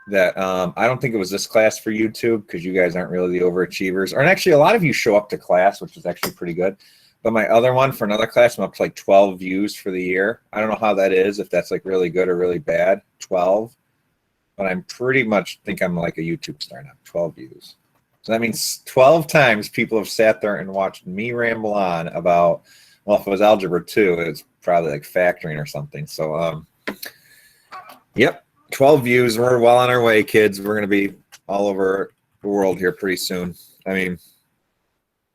that I don't think it was this class for YouTube because you guys aren't really the overachievers. Or actually, a lot of you show up to class, which is actually pretty good. But my other one for another class, I'm up to like 12 views for the year. I don't know how that is, if that's like really good or really bad, 12. But I'm pretty much think I'm like a YouTube star now, 12 views. So that means 12 times people have sat there and watched me ramble on about, well, if it was algebra 2, it's probably like factoring or something. So, yep. 12 views. We're well on our way, kids. We're going to be all over the world here pretty soon. I mean,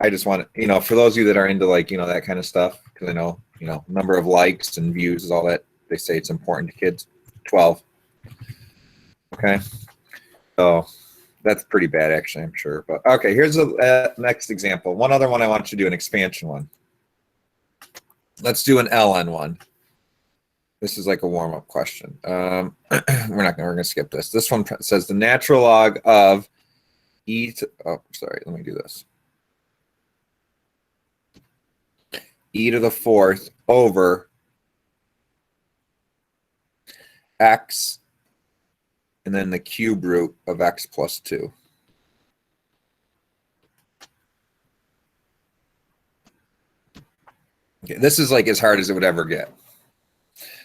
I just want to, for those of you that are into like, that kind of stuff, because I know, number of likes and views is all that they say it's important to kids. 12. Okay. So that's pretty bad, actually, I'm sure. But okay, here's the next example. One other one I want you to do, an expansion one. Let's do an ln one. This is like a warm-up question. We're going to skip this. This one says the natural log of e to, oh, sorry, let me do this. E to the 4th over x, and then the cube root of x plus 2. Okay, this is like as hard as it would ever get.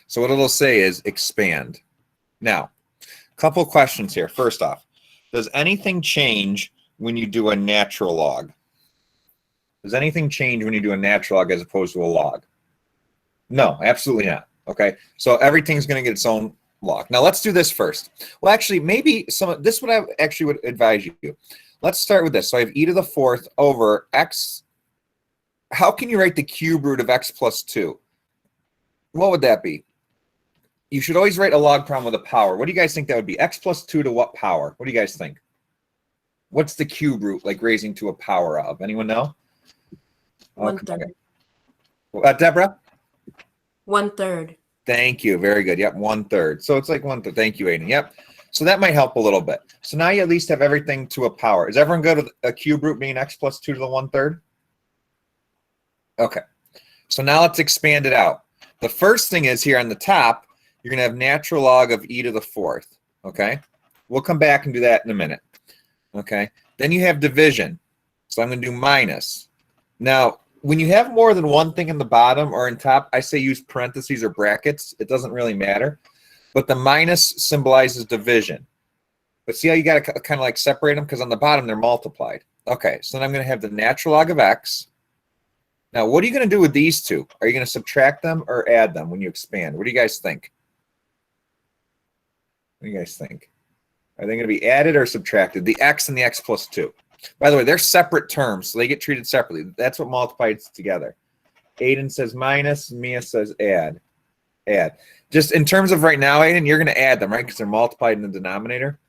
So what it'll say is expand. Now, a couple questions here. First off, does anything change when you do a natural log? Does anything change when you do a natural log as opposed to a log? No, absolutely not. Okay, so everything's going to get its own log. Now let's do this first. Well, actually, maybe this is what I actually would advise you to do. Let's start with this. So I have e to the 4th over x. How can you write the cube root of x plus 2? What would that be? You should always write a log problem with a power. What do you guys think that would be? X plus 2 to what power? What do you guys think? What's the cube root, like raising to a power of? Anyone know? 1/3. Deborah? 1/3. Thank you. Very good. Yep, 1/3. So it's like 1/3. Thank you, Aiden. Yep. So that might help a little bit. So now you at least have everything to a power. Is everyone good with a cube root being x plus 2 to the 1/3? Okay. So now let's expand it out. The first thing is here on the top, you're going to have natural log of e to the 4th. Okay. We'll come back and do that in a minute. Okay. Then you have division. So I'm going to do minus. Now, when you have more than one thing in the bottom or in top, I say use parentheses or brackets. It doesn't really matter. But the minus symbolizes division. But see how you got to kind of like separate them? Because on the bottom, they're multiplied. Okay. So then I'm going to have the natural log of x. Now, what are you going to do with these two? Are you going to subtract them or add them when you expand? What do you guys think? What do you guys think? Are they going to be added or subtracted? The x and the x plus 2. By the way, they're separate terms, so they get treated separately. That's what multiplies together. Aiden says minus, Mia says add. Add. Just in terms of right now, Aiden, you're going to add them, right? Because they're multiplied in the denominator.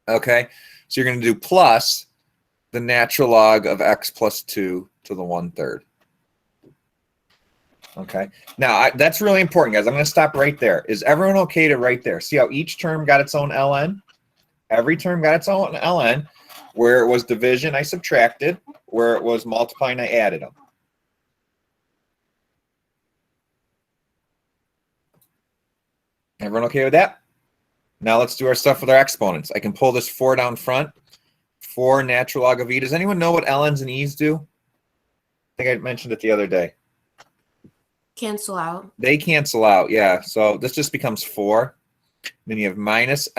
Okay. So you're going to do plus the natural log of x plus 2 to the 1/3. Okay. Now, that's really important, guys. I'm going to stop right there. Is everyone okay to write there? See how each term got its own ln? Every term got its own ln. Where it was division, I subtracted. Where it was multiplying, I added them. Everyone okay with that? Now let's do our stuff with our exponents. I can pull this 4 down front. 4 natural log of e. Does anyone know what ln's and e's do? I think I mentioned it the other day. Cancel out. They cancel out, yeah. So this just becomes 4. Then you have minus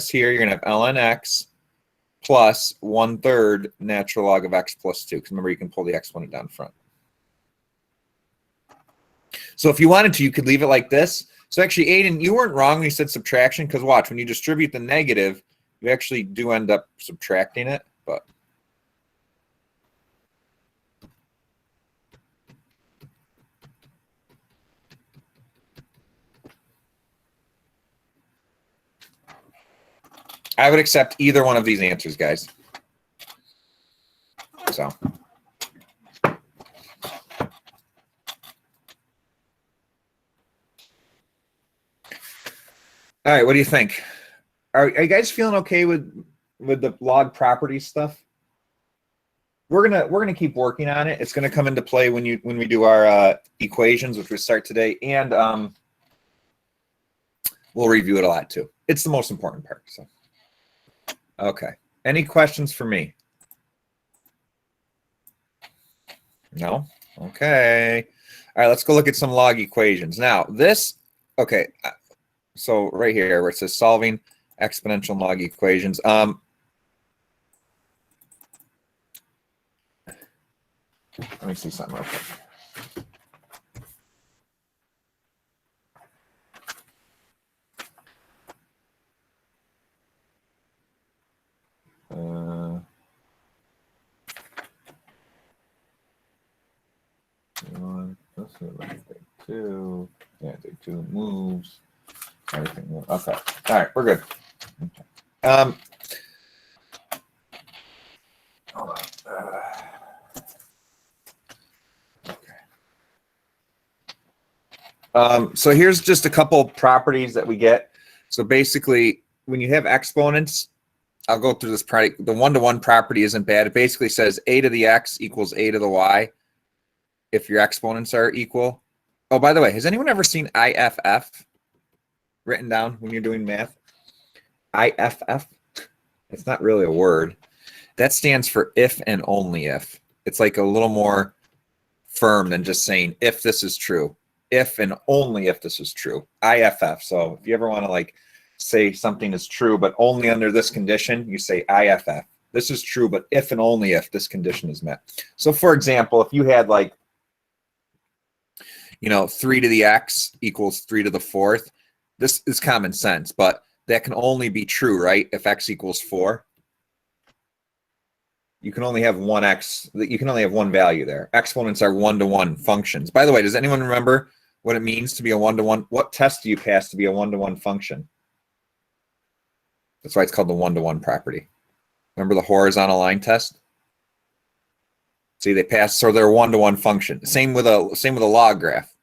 here. You're going to have ln x plus 1/3 natural log of x plus 2. Because remember, you can pull the exponent down front. So if you wanted to, you could leave it like this. So actually, Aiden, you weren't wrong when you said subtraction. Because watch, when you distribute the negative, you actually do end up subtracting it. But I would accept either one of these answers, guys. So. All right, what do you think? Are you guys feeling okay with the log property stuff? We're gonna keep working on it. It's gonna come into play when we do our equations, which we start today, and we'll review it a lot too. It's the most important part. So, okay. Any questions for me? No? Okay. All right, let's go look at some log equations. Now, this, okay, so right here where it says solving exponential log equations. Let me see something real quick. Take two. Yeah, take two moves. Everything moves. Okay. All right, we're good. Okay. So here's just a couple properties that we get. So basically, when you have exponents, I'll go through this. The one-to-one property isn't bad. It basically says a to the x equals a to the y if your exponents are equal. Oh, by the way, has anyone ever seen IFF written down when you're doing math? IFF? It's not really a word. That stands for if and only if. It's like a little more firm than just saying if this is true. If and only if this is true. IFF. So if you ever want to like say something is true, but only under this condition, you say IFF. This is true, but if and only if this condition is met. So for example, if you had like, 3 to the x equals 3 to the fourth, this is common sense, but that can only be true, right? If x equals 4. You can only have one x, you can only have one value there. Exponents are one-to-one functions. By the way, does anyone remember what it means to be a one-to-one? What test do you pass to be a one-to-one function? That's why it's called the one-to-one property. Remember the horizontal line test? See, they pass, so they're a one-to-one function. Same with a log graph.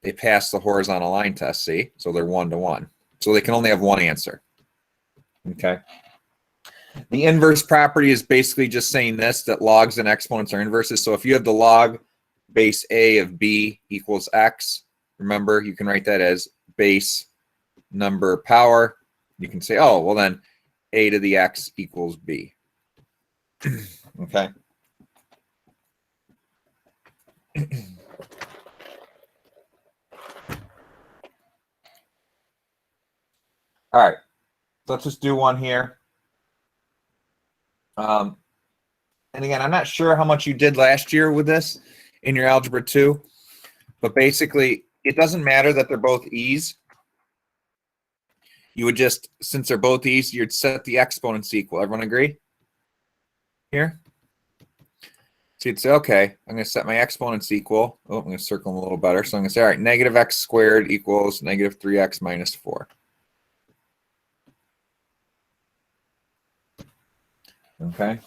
They pass the horizontal line test, see? So they're one-to-one. So they can only have one answer. Okay. The inverse property is basically just saying this, that logs and exponents are inverses. So if you have the log base a of b equals x, remember, you can write that as base number power. You can say, oh, well then a to the x equals b. Okay. All right. So let's just do one here. And again, I'm not sure how much you did last year with this in your Algebra 2, but basically it doesn't matter that they're both e's. You would just, since they're both e's, you'd set the exponents equal. Everyone agree? Here? So you'd say, okay, I'm going to set my exponents equal. Oh, I'm going to circle them a little better. So I'm going to say, all right, negative x squared equals negative 3x minus 4. Okay.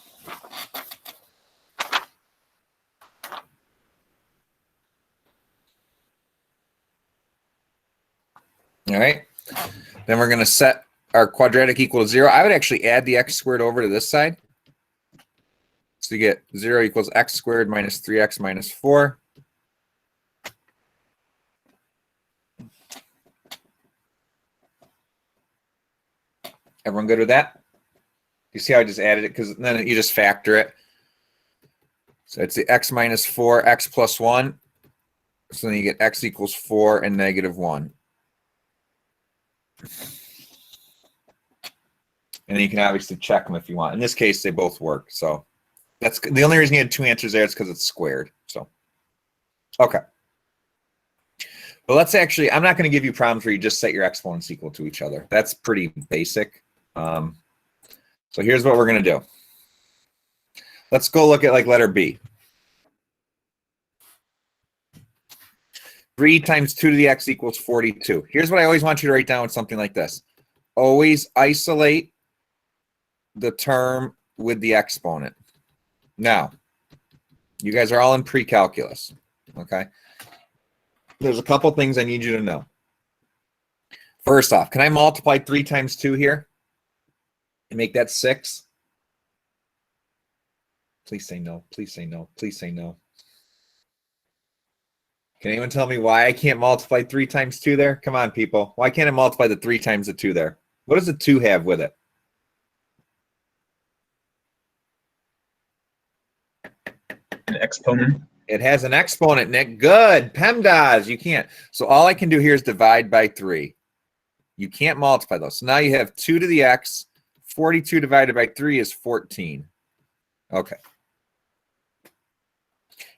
All right. Then we're going to set our quadratic equal to 0. I would actually add the x squared over to this side. So you get 0 equals x squared minus 3x minus 4. Everyone good with that? You see how I just added it? Because then you just factor it. So it's the x minus 4, x plus 1. So then you get x equals 4 and negative 1. And then you can obviously check them if you want. In this case, they both work. So that's the only reason you had two answers there is because it's squared. So, okay. But let's actually, I'm not going to give you problems where you just set your exponents equal to each other. That's pretty basic. So here's what we're going to do. Let's go look at like letter B. 3 times 2 to the x equals 42. Here's what I always want you to write down with something like this. Always isolate the term with the exponent. Now, you guys are all in pre-calculus, okay? There's a couple things I need you to know. First off, can I multiply 3 times 2 here and make that 6? Please say no. Please say no. Please say no. Can anyone tell me why I can't multiply 3 times 2 there? Come on, people. Why can't I multiply the 3 times the 2 there? What does the 2 have with it? An exponent. It has an exponent, Nick. Good. PEMDAS. You can't. So all I can do here is divide by 3. You can't multiply those. So now you have 2 to the x. 42 divided by 3 is 14. Okay.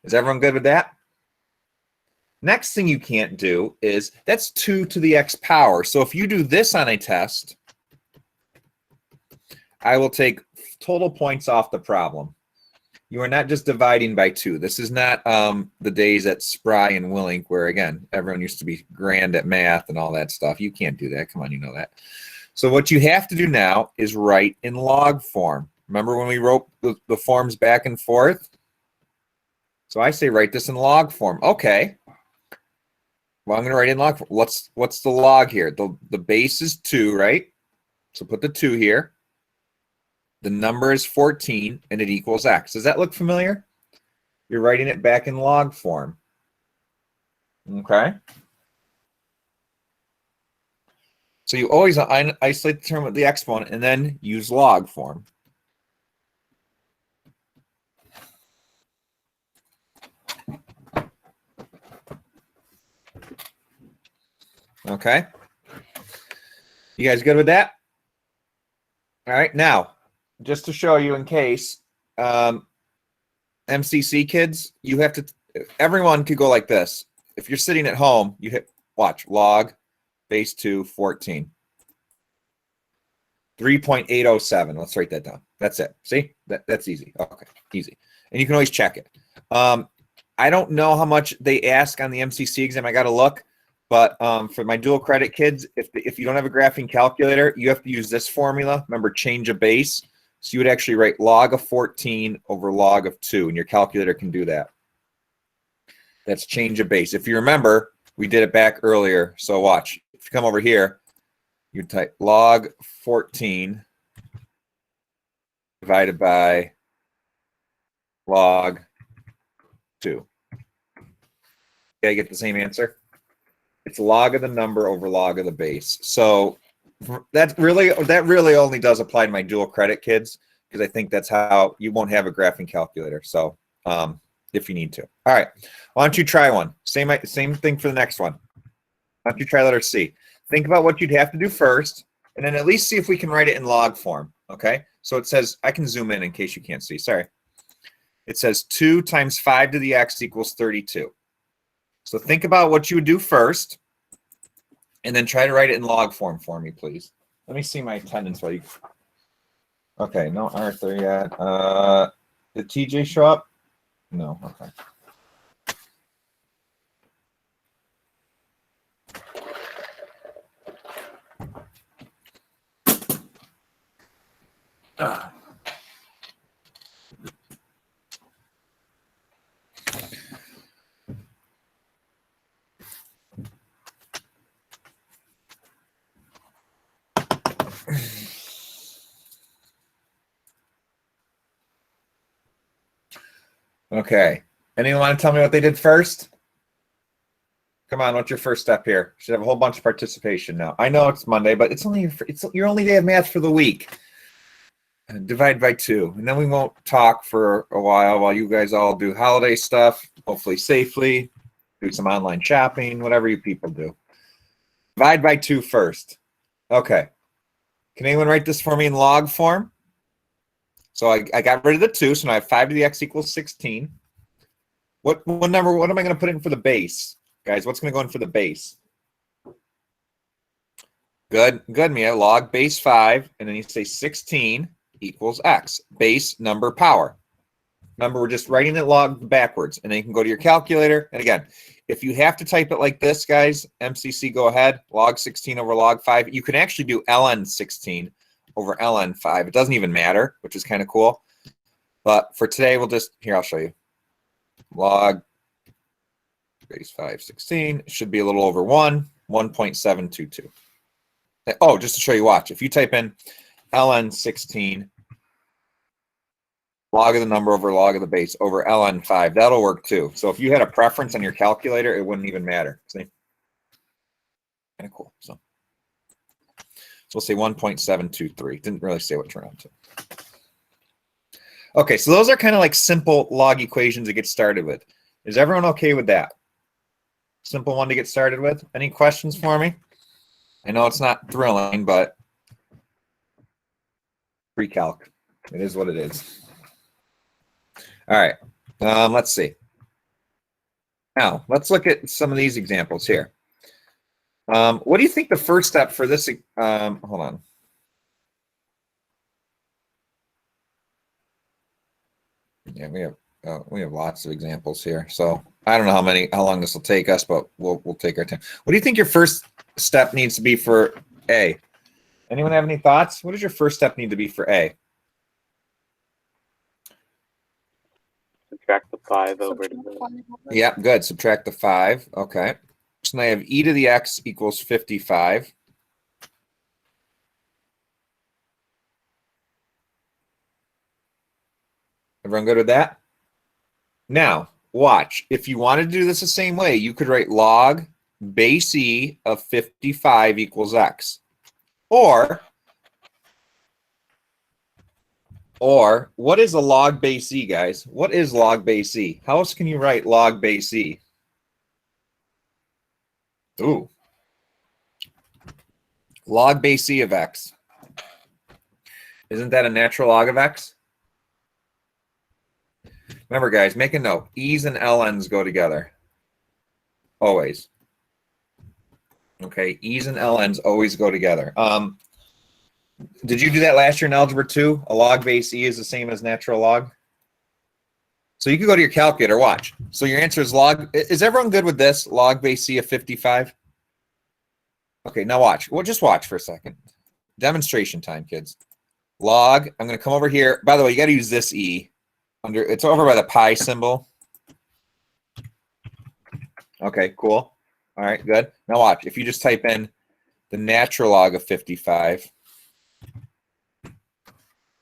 Is everyone good with that? Next thing you can't do is, that's 2 to the x power. So if you do this on a test, I will take total points off the problem. You are not just dividing by 2. This is not the days at Spry and Willink where, again, everyone used to be grand at math and all that stuff. You can't do that. Come on, you know that. So what you have to do now is write in log form. Remember when we wrote the forms back and forth? So I say write this in log form. Okay. Well, I'm going to write in log form. What's the log here? The base is 2, right? So put the 2 here. The number is 14, and it equals x. Does that look familiar? You're writing it back in log form. Okay. So you always isolate the term with the exponent and then use log form. Okay. You guys good with that? All right. Now, just to show you in case, MCC kids, you have to, everyone could go like this. If you're sitting at home, you hit, watch, log, base 2, 14. 3.807. Let's write that down. That's it. See? That's easy. Okay, easy. And you can always check it. I don't know how much they ask on the MCC exam. I got to look. But for my dual credit kids, if you don't have a graphing calculator, you have to use this formula. Remember, change a base. So you would actually write log of 14 over log of 2, and your calculator can do that. That's change a base. If you remember, we did it back earlier. So watch. If you come over here, you type log 14 divided by log 2. Okay, I get the same answer. It's log of the number over log of the base. So that really only does apply to my dual credit kids, because I think that's how you won't have a graphing calculator. So if you need to. All right. Why don't you try one? Same thing for the next one. Why don't you try letter C? Think about what you'd have to do first, and then at least see if we can write it in log form. Okay. So it says, I can zoom in case you can't see. Sorry. It says 2 times 5 to the x equals 32. So think about what you would do first, and then try to write it in log form for me, please. Let me see my attendance while you. Okay, no Arthur yet. Did TJ show up? No. Okay. Okay. Anyone want to tell me what they did first? Come on, what's your first step here? Should have a whole bunch of participation now. I know it's Monday, but it's your only day of math for the week. Divide by 2, and then we won't talk for a while you guys all do holiday stuff, hopefully safely, do some online shopping, whatever you people do. Divide by 2 first. Okay. Can anyone write this for me in log form? So I got rid of the 2, so now I have 5 to the x equals 16. What number? What am I going to put in for the base, guys? What's going to go in for the base? Good, Mia. Log base 5, and then you say 16 equals x. Base number power. Remember, we're just writing it log backwards, and then you can go to your calculator. And again, if you have to type it like this, guys, MCC, go ahead. Log 16 over log 5. You can actually do ln 16 over ln 5. It doesn't even matter, which is kind of cool. But for today, we'll just, here, I'll show you. Log base 5, 16. It should be a little over 1, 1.722. Oh, just to show you, watch. If you type in ln 16 log of the number over log of the base over ln 5. That'll work too. So if you had a preference on your calculator, it wouldn't even matter. See? Kind of cool. So we'll say 1.723. Didn't really say what turned out to. Okay, so those are kind of like simple log equations to get started with. Is everyone okay with that? Simple one to get started with. Any questions for me? I know it's not thrilling, but pre-calc. It is what it is. All right, let's see. Now, let's look at some of these examples here. What do you think the first step for this? Hold on. Yeah, we have lots of examples here. So I don't know how long this will take us, but we'll take our time. What do you think your first step needs to be for A? Anyone have any thoughts? What does your first step need to be for A? Subtract the 5 over to the... Yeah, good. Subtract the 5. Okay. So now I have e to the x equals 55. Everyone good with that? Now, watch. If you wanted to do this the same way, you could write log base e of 55 equals x. Or what is a log base e, guys? What is log base e? How else can you write log base e? Ooh. Log base e of x. Isn't that a natural log of x? Remember, guys, make a note. E's and ln's go together. Always. Okay, e's and ln's always go together. Did you do that last year in Algebra 2? A log base e is the same as natural log? So you can go to your calculator, watch. So your answer is log. Is everyone good with this? Log base e of 55? Okay, now watch. Well, just watch for a second. Demonstration time, kids. Log, I'm going to come over here. By the way, you got to use this e. It's over by the pi symbol. Okay, cool. All right, good. Now watch. If you just type in the natural log of 55,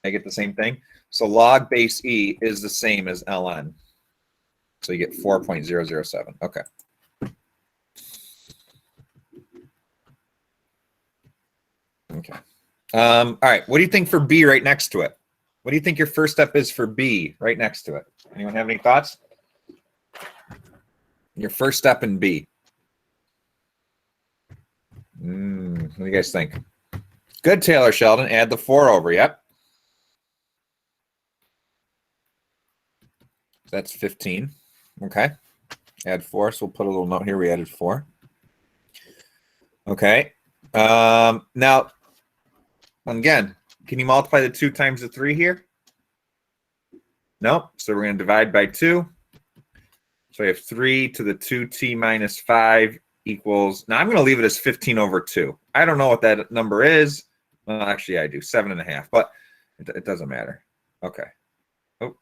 I get the same thing. So log base e is the same as ln. So you get 4.007. Okay. Okay. All right. What do you think for B right next to it? What do you think your first step is for B right next to it? Anyone have any thoughts? Your first step in B. What do you guys think? Good, Taylor Sheldon. Add the 4 over. Yep. That's 15. Okay. Add 4. So we'll put a little note here. We added 4. Okay. Now, again, can you multiply the 2 times the 3 here? Nope. So we're going to divide by 2. So we have 3 to the 2t minus 5 equals, now I'm going to leave it as 15 over 2. I don't know what that number is. Well, actually, I do, 7.5, but it doesn't matter. Okay. Oh.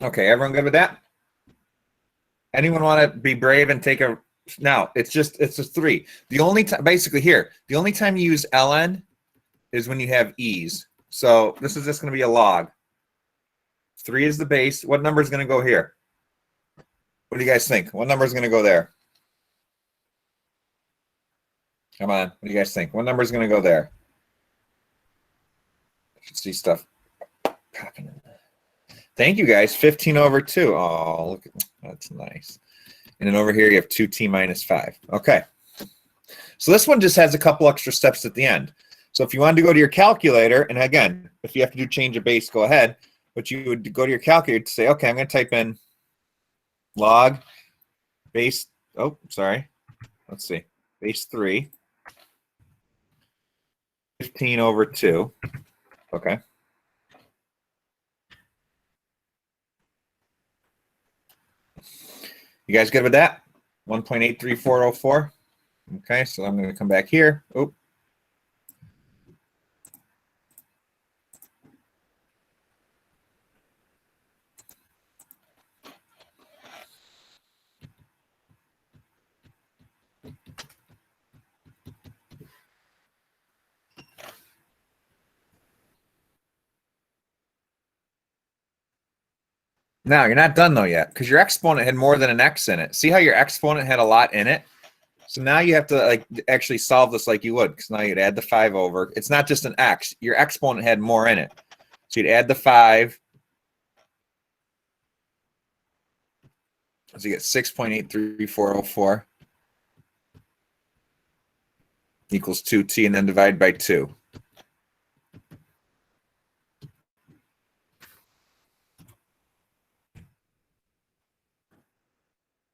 Okay, everyone good with that? Anyone want to be brave and take a, now it's just 3. The only time, basically here, the only time you use ln is when you have e's. So this is just going to be a log. 3 is the base. What number is going to go here? What do you guys think? What number is going to go there? Come on. What do you guys think? What number is going to go there? I should see stuff popping in. Thank you, guys. 15 over 2. Oh, look at that's nice. And then over here, you have 2t minus 5. Okay. So this one just has a couple extra steps at the end. So if you wanted to go to your calculator, and again, if you have to do change of base, go ahead. But you would go to your calculator to say, okay, I'm going to type in log base, oh, sorry. Let's see. Base 3. 15 over 2. Okay. You guys good with that? 1.83404. Okay, so I'm going to come back here. Oh, Now, you're not done though yet because your exponent had more than an x in it. See how your exponent had a lot in it? So now you have to like actually solve this like you would, because now you'd add the 5 over. It's not just an x. Your exponent had more in it. So you'd add the 5. So you get 6.83404 equals 2t, and then divide by 2.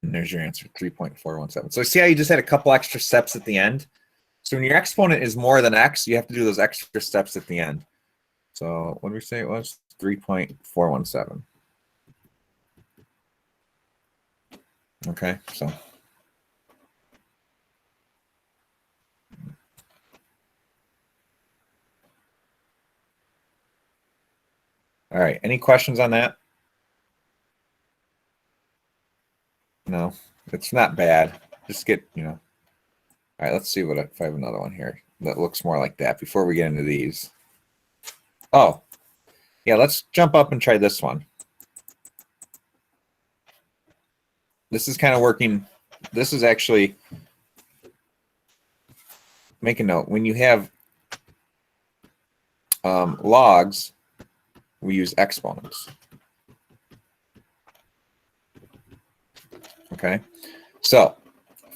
And there's your answer, 3.417. So see how you just had a couple extra steps at the end? So when your exponent is more than x, you have to do those extra steps at the end. So what did we say it was? 3.417. Okay, so. All right, any questions on that? No, it's not bad. Just get, All right, let's see if I have another one here that looks more like that before we get into these. Oh, yeah, let's jump up and try this one. This is kind of working. This is actually, make a note, when you have logs, we use exponents. Okay, so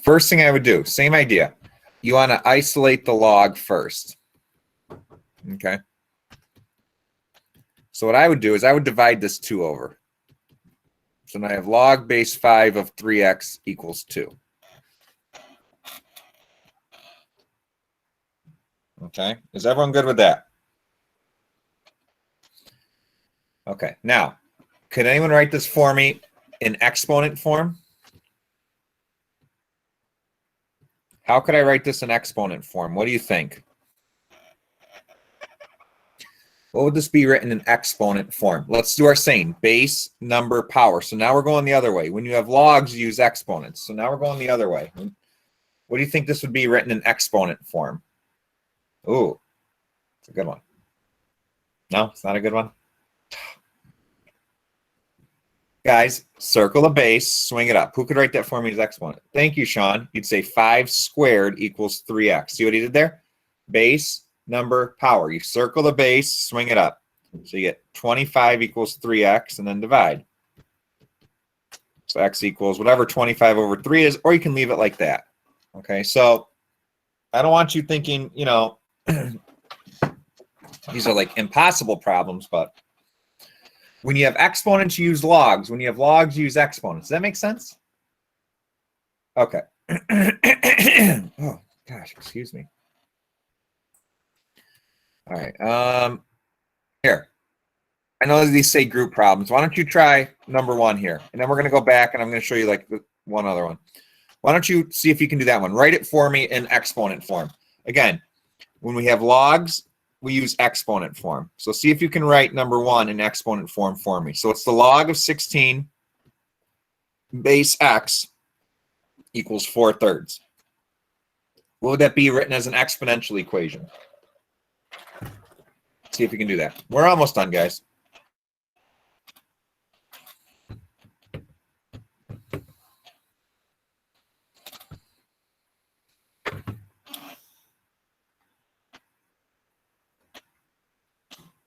first thing I would do, same idea. You want to isolate the log first. Okay. So what I would do is I would divide this 2 over. So now I have log base 5 of 3x equals 2. Okay, is everyone good with that? Okay, now, could anyone write this for me in exponent form? How could I write this in exponent form? What do you think? What would this be written in exponent form? Let's do our same, base, number, power. So now we're going the other way. When you have logs, you use exponents. So now we're going the other way. What do you think this would be written in exponent form? Ooh, it's a good one. No, it's not a good one. Guys, circle the base, swing it up. Who could write that for me as exponent? Thank you, Sean. You'd say 5 squared equals 3x. See what he did there? Base, number, power. You circle the base, swing it up. So you get 25 equals 3x, and then divide. So x equals whatever 25 over 3 is, or you can leave it like that. Okay, so I don't want you thinking, these are like impossible problems, but when you have exponents, you use logs. When you have logs, you use exponents. Does that make sense? Okay. Oh, gosh, excuse me. All right. Here. I know these say group problems. Why don't you try number 1 here? And then we're going to go back, and I'm going to show you like one other one. Why don't you see if you can do that one? Write it for me in exponent form. Again, when we have logs, we use exponent form. So see if you can write number 1 in exponent form for me. So it's the log of 16 base x equals 4/3. What would that be written as an exponential equation? See if you can do that. We're almost done, guys.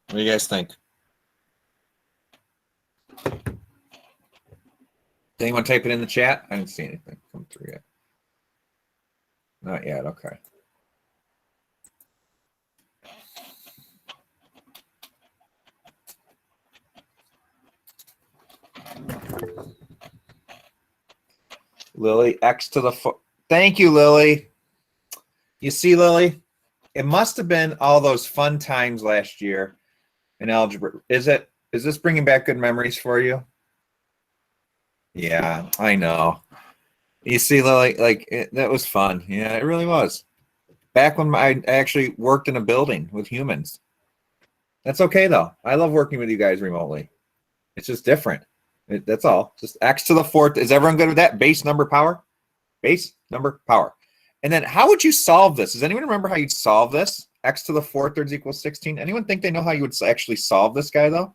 What do you guys think? Did anyone type it in the chat? I didn't see anything come through yet. Not yet, okay. Lily, x to the 4. Thank you, Lily. You see, Lily, it must have been all those fun times last year in algebra. Is this bringing back good memories for you? Yeah, I know. You see, Lily, that was fun. Yeah, it really was. Back when I actually worked in a building with humans. That's okay, though. I love working with you guys remotely. It's just different. That's all. Just x to the 4th. Is everyone good with that? Base, number, power? Base, number, power. And then how would you solve this? Does anyone remember how you'd solve this? X to the 4/3 equals 16. Anyone think they know how you would actually solve this guy, though?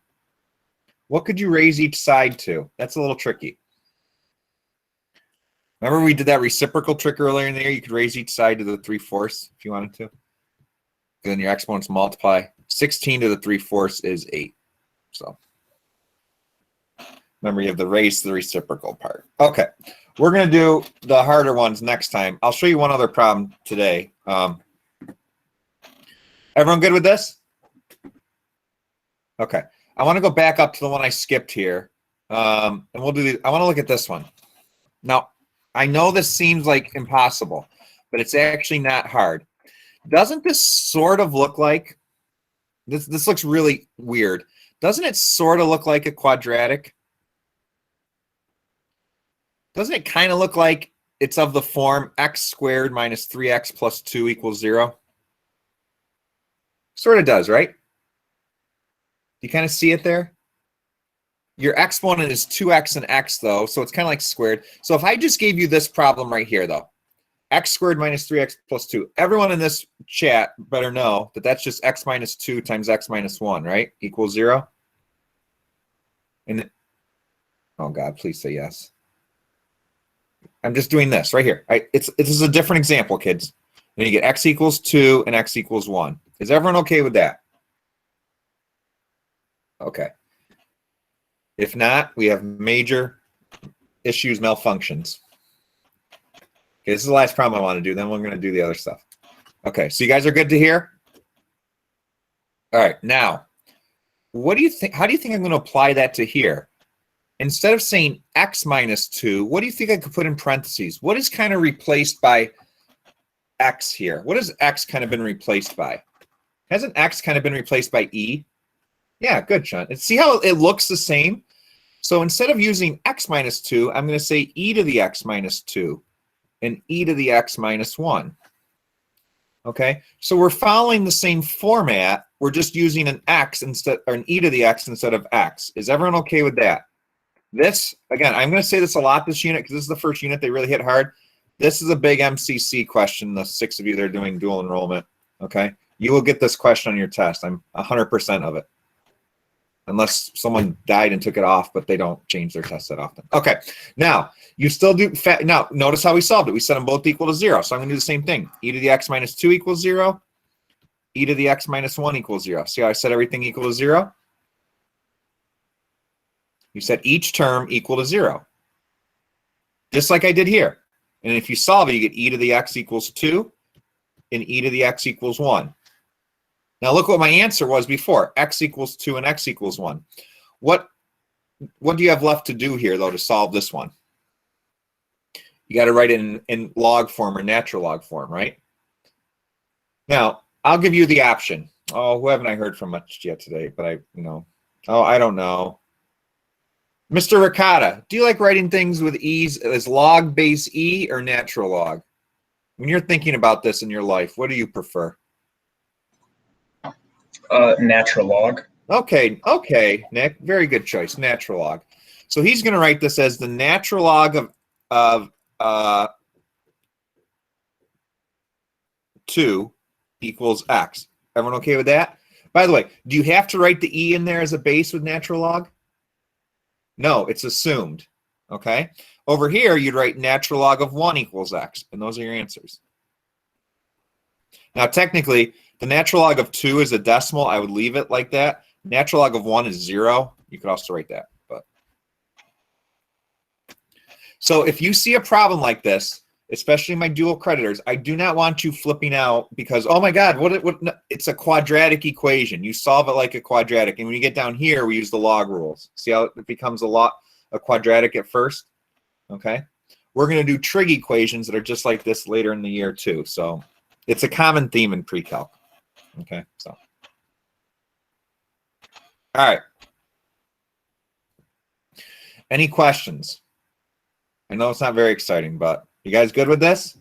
What could you raise each side to? That's a little tricky. Remember we did that reciprocal trick earlier in the year? You could raise each side to the 3/4 if you wanted to. Then your exponents multiply. 16 to the 3/4 is 8. So remember, you have the raise to the reciprocal part. Okay, we're going to do the harder ones next time. I'll show you one other problem today. Everyone good with this? Okay. I want to go back up to the one I skipped here. And we'll do the, I want to look at this one. Now, I know this seems like impossible, but it's actually not hard. Doesn't this sort of look like, this looks really weird. Doesn't it sort of look like a quadratic? Doesn't it kind of look like it's of the form x squared minus 3x plus 2 equals 0? Sort of does, right? You kind of see it there? Your exponent is 2x and x, though, so it's kind of like squared. So if I just gave you this problem right here, though, x squared minus 3x plus 2, everyone in this chat better know that that's just x minus 2 times x minus 1, right? Equals 0? And oh, God, please say yes. I'm just doing this right here. This is a different example, kids. Then you get x equals 2 and x equals 1. Is everyone okay with that? Okay. If not, we have major issues, malfunctions. Okay, this is the last problem I want to do. Then we're going to do the other stuff. Okay, so you guys are good to hear? All right, now, what do you think? How do you think I'm going to apply that to here? Instead of saying x minus 2, what do you think I could put in parentheses? What is kind of replaced by x here? What has x kind of been replaced by? Hasn't x kind of been replaced by e? Yeah, good, Sean. And see how it looks the same? So instead of using x minus 2, I'm going to say e to the x minus 2 and e to the x minus 1. Okay, so we're following the same format. We're just using an x instead, or an e to the x instead of x. Is everyone okay with that? This, again, I'm going to say this a lot this unit because this is the first unit they really hit hard. This is a big MCC question, the 6 of you that are doing dual enrollment. Okay, you will get this question on your test. I'm 100% of it. Unless someone died and took it off, but they don't change their test that often. Okay, now you still do, now notice how we solved it. We set them both equal to 0. So I'm going to do the same thing. E to the x minus 2 equals 0. E to the x minus 1 equals 0. See how I set everything equal to 0? You set each term equal to 0. Just like I did here. And if you solve it, you get e to the x equals 2 and e to the x equals 1. Now look what my answer was before. X equals 2 and x equals 1. What do you have left to do here, though, to solve this one? You got to write it in log form or natural log form, right? Now, I'll give you the option. Oh, who haven't I heard from much yet today? But I don't know. Mr. Ricotta, do you like writing things with e's as log base e or natural log? When you're thinking about this in your life, what do you prefer? Natural log. Okay, Nick, very good choice, natural log. So he's going to write this as the natural log of 2 equals x. Everyone okay with that? By the way, do you have to write the e in there as a base with natural log? No, it's assumed. Okay. Over here, you'd write natural log of 1 equals x, and those are your answers. Now, technically, the natural log of 2 is a decimal. I would leave it like that. Natural log of 1 is 0. You could also write that. But so if you see a problem like this, especially my dual creditors, I do not want you flipping out because, oh my God, it's a quadratic equation. You solve it like a quadratic. And when you get down here, we use the log rules. See how it becomes a quadratic at first? Okay. We're going to do trig equations that are just like this later in the year too. So it's a common theme in pre-calc. Okay, so. All right. Any questions? I know it's not very exciting, but you guys good with this?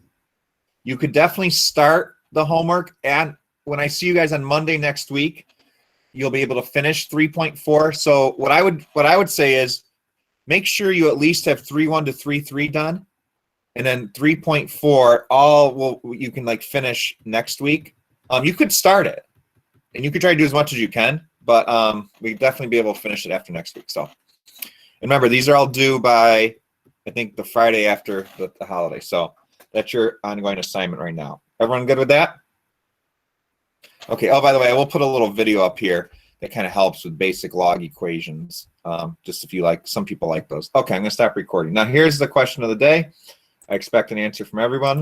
You could definitely start the homework, and when I see you guys on Monday next week, you'll be able to finish 3.4. So what I would say is make sure you at least have 3.1 to 3.3 done, and then 3.4 you can like finish next week. You could start it, and you could try to do as much as you can, but we definitely be able to finish it after next week. So, and remember, these are all due by, I think, the Friday after the holiday. So that's your ongoing assignment right now. Everyone good with that? Okay. Oh, by the way, I will put a little video up here that kind of helps with basic log equations. Just if you like, some people like those. Okay, I'm going to stop recording. Now, here's the question of the day. I expect an answer from everyone.